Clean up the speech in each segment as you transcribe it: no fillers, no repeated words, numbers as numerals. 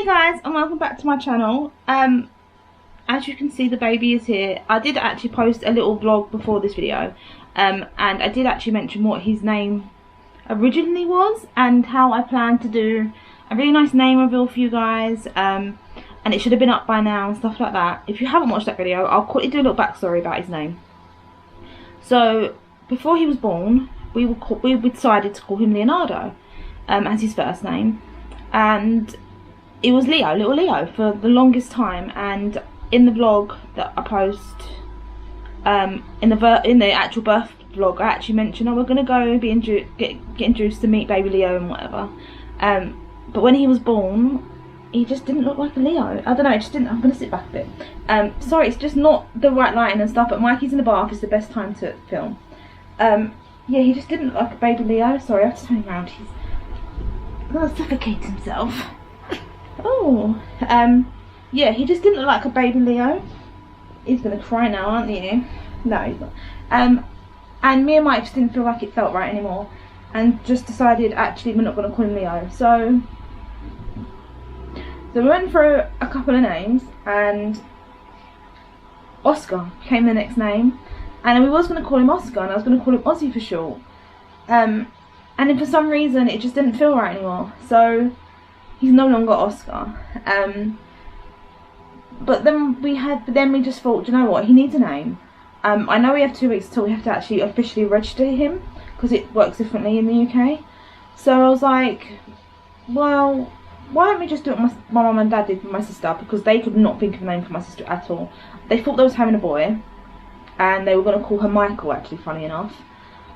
Hey guys, and welcome back to my channel. As you can see, the baby is here. I did actually post a little vlog before this video, and I did actually mention what his name originally was and how I plan to do a really nice name reveal for you guys, and it should have been up by now and stuff like that. If you haven't watched that video, I'll quickly do a little backstory about his name. So before he was born, we decided to call him Leonardo as his first name, and it was Leo, little Leo, for the longest time. And in the vlog that I post, in the actual birth vlog, I actually mentioned, oh, we're gonna go get introduced to meet baby Leo and whatever. But when he was born, he just didn't look like a Leo. I don't know, it just didn't. I'm gonna sit back a bit. Sorry, it's just not the right lighting and stuff. But Mikey's in the bath. It's the best time to film. Yeah, he just didn't look like a baby Leo. Sorry, I have to turn around. He's gonna suffocate himself. Oh, yeah, he just didn't look like a baby Leo. He's gonna cry now, aren't you? No, he's not. And me and Mike just didn't feel like it felt right anymore, and just decided actually we're not gonna call him Leo. So we went through a couple of names, and Oscar became the next name, and we was gonna call him Oscar, and I was gonna call him Ozzy for short. And then for some reason it just didn't feel right anymore. So he's no longer Oscar. But then we just thought, you know what, he needs a name. I know we have 2 weeks until we have to actually officially register him, because it works differently in the UK. So I was like, well, why don't we just do what my mum and dad did with my sister, because they could not think of a name for my sister at all. They thought they was having a boy, and they were going to call her Michael, actually, funny enough.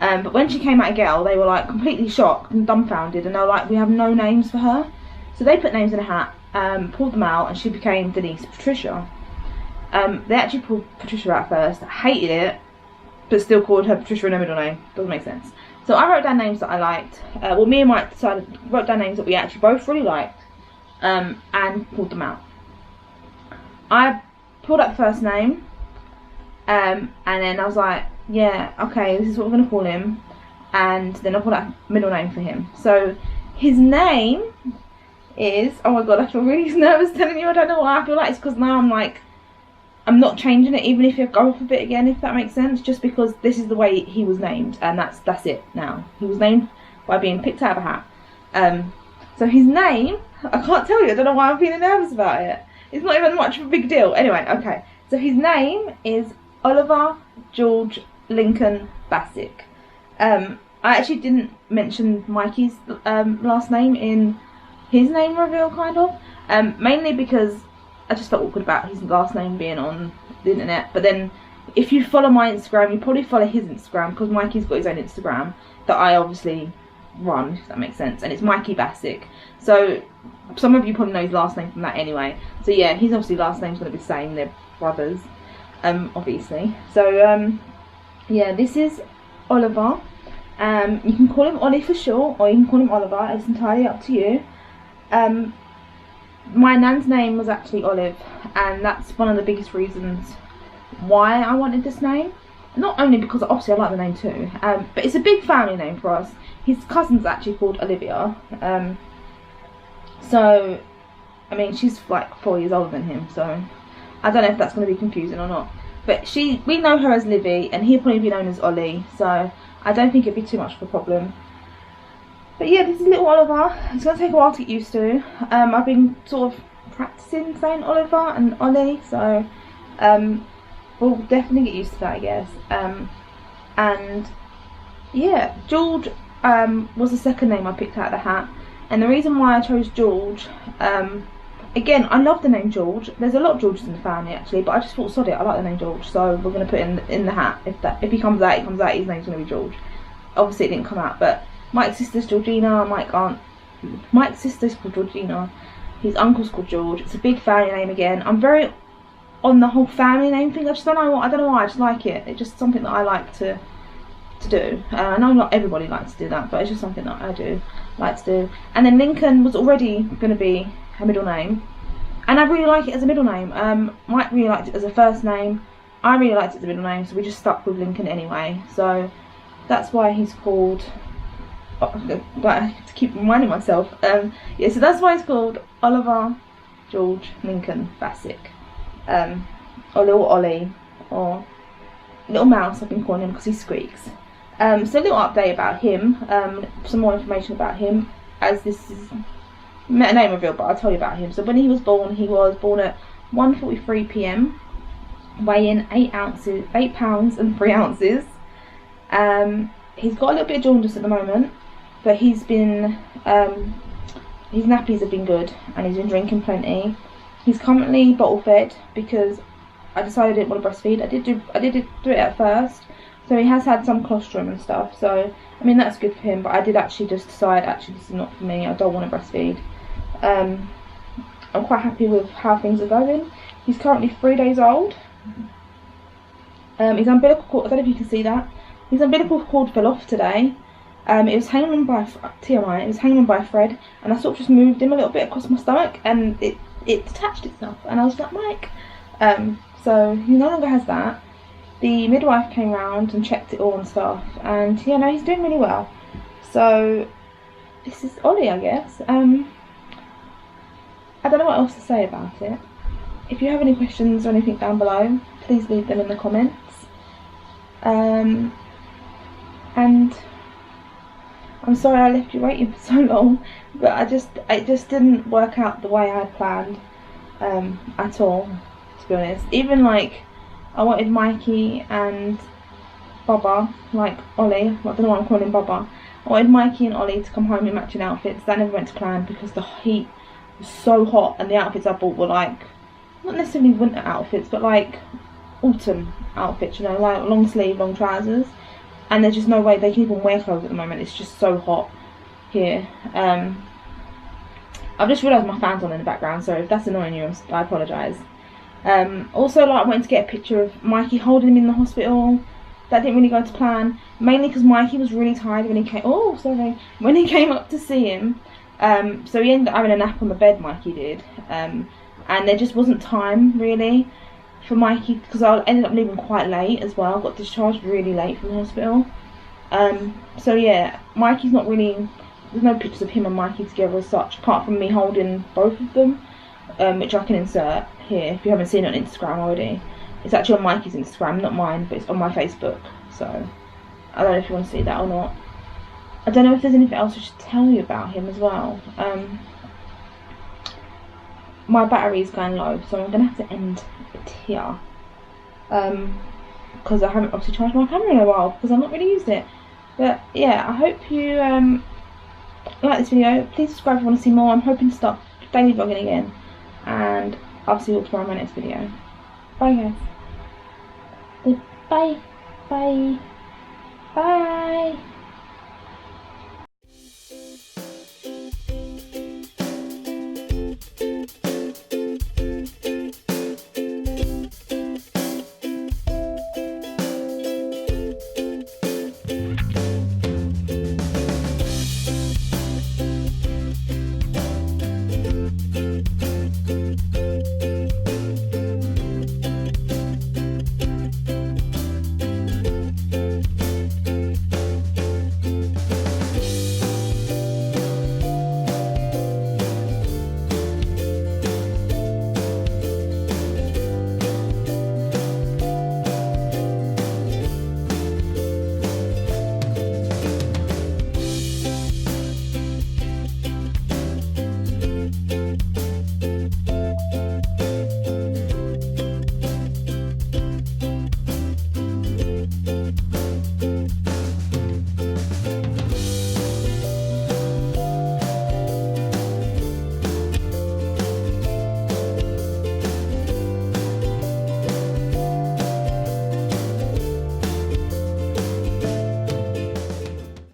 But when she came out a girl, they were like completely shocked and dumbfounded, and they were like, we have no names for her. So they put names in a hat, pulled them out, and she became Denise Patricia. They actually pulled Patricia out first, hated it, but still called her Patricia in her middle name. Doesn't make sense. So I wrote down names that I liked. Well, me and Mike wrote down names that we actually both really liked, and pulled them out. I pulled out the first name, and then I was like, yeah, okay, this is what we're going to call him. And then I pulled out a middle name for him. So his name is, oh my god, I feel really nervous telling you. I don't know why. I feel like it's because now I'm not changing it, even if you go off a bit again, if that makes sense, just because this is the way he was named, and that's it now. He was named by being picked out of a hat. So his name, I can't tell you, I don't know why I'm feeling nervous about it. It's not even much of a big deal. Anyway, okay, so his name is Oliver George Lincoln Bassick. I actually didn't mention Mikey's last name in his name reveal, kind of, mainly because I just felt awkward about his last name being on the internet. But then if you follow my Instagram, you probably follow his Instagram, because Mikey's got his own Instagram that I obviously run, if that makes sense, and it's Mikey Bassick. So some of you probably know his last name from that anyway. So yeah, his obviously last name's going to be the same, they're brothers, obviously. So yeah, this is Oliver. You can call him Ollie for short, or you can call him Oliver, it's entirely up to you. My nan's name was actually Olive, and that's one of the biggest reasons why I wanted this name. Not only because obviously I like the name too, but it's a big family name for us. His cousin's actually called Olivia, so I mean, she's like 4 years older than him, so I don't know if that's going to be confusing or not. But we know her as Livy, and he'll probably be known as Ollie, so I don't think it'd be too much of a problem. But yeah, this is little Oliver. It's going to take a while to get used to. I've been sort of practicing saying Oliver and Ollie, so we'll definitely get used to that, I guess. And yeah, George was the second name I picked out of the hat. And the reason why I chose George, again, I love the name George. There's a lot of Georges in the family actually, but I just thought, sod it, I like the name George, so we're going to put it in the hat. If he comes out, he comes out, his name's going to be George. Obviously it didn't come out, but Mike's sister's Georgina, Mike's sister's called Georgina, his uncle's called George. It's a big family name again. I'm very on the whole family name thing. I don't know why, I just like it. It's just something that I like to do. I know not everybody likes to do that, but it's just something that I do like to do. And then Lincoln was already going to be a middle name, and I really like it as a middle name. Mike really liked it as a first name. I really liked it as a middle name, so we just stuck with Lincoln anyway. So that's why he's called but I have to keep reminding myself. Yeah, so that's why it's called Oliver George Lincoln Bassick, or little Ollie, or little mouse I've been calling him because he squeaks. So a little update about him, some more information about him, as this is not a name reveal, but I'll tell you about him. So when he was born at 1:43 p.m, weighing 8 pounds and 3 ounces. He's got a little bit of jaundice at the moment, but his nappies have been good and he's been drinking plenty. He's currently bottle fed because I decided I didn't want to breastfeed. I did do it at first, so he has had some colostrum and stuff, so I mean that's good for him, but I did actually just decide this is not for me. I don't want to breastfeed. I'm quite happy with how things are going. He's currently 3 days old. His umbilical cord, I don't know if you can see that, his umbilical cord fell off today. It was hanging on by TMI. It was hanging on by a thread, and I sort of just moved him a little bit across my stomach, and it detached itself, and I was like, Mike. So he no longer has that. The midwife came round and checked it all and stuff, and yeah, no, he's doing really well. So this is Ollie, I guess. I don't know what else to say about it. If you have any questions or anything down below, please leave them in the comments. And I'm sorry I left you waiting for so long, but it just didn't work out the way I had planned at all, to be honest. Even like I wanted Mikey and Bubba, like Ollie, I don't know why I'm calling him Bubba. I wanted Mikey and Ollie to come home in matching outfits. That never went to plan because the heat was so hot, and the outfits I bought were like not necessarily winter outfits, but like autumn outfits, you know, like long sleeve, long trousers. And there's just no way they can even wear clothes at the moment. It's just so hot here. I've just realised my fan's on in the background, so if that's annoying you, I apologise. Also, like, I went to get a picture of Mikey holding him in the hospital. That didn't really go to plan, mainly because Mikey was really tired when he came. Oh, sorry, when he came up to see him. So he ended up having a nap on the bed. Mikey did, and there just wasn't time really for Mikey, because I ended up leaving quite late as well. I got discharged really late from the hospital. So yeah, Mikey's not really, there's no pictures of him and Mikey together as such, apart from me holding both of them, which I can insert here if you haven't seen it on Instagram already. It's actually on Mikey's Instagram, not mine, but it's on my Facebook, so I don't know if you want to see that or not. I don't know if there's anything else I should tell you about him as well. My battery is going low, so I'm going to have to end it here. Because I haven't obviously charged my camera in a while, because I've not really used it. But yeah, I hope you like this video. Please subscribe if you want to see more. I'm hoping to start daily vlogging again. And I'll see you all tomorrow in my next video. Bye guys. Bye. Bye.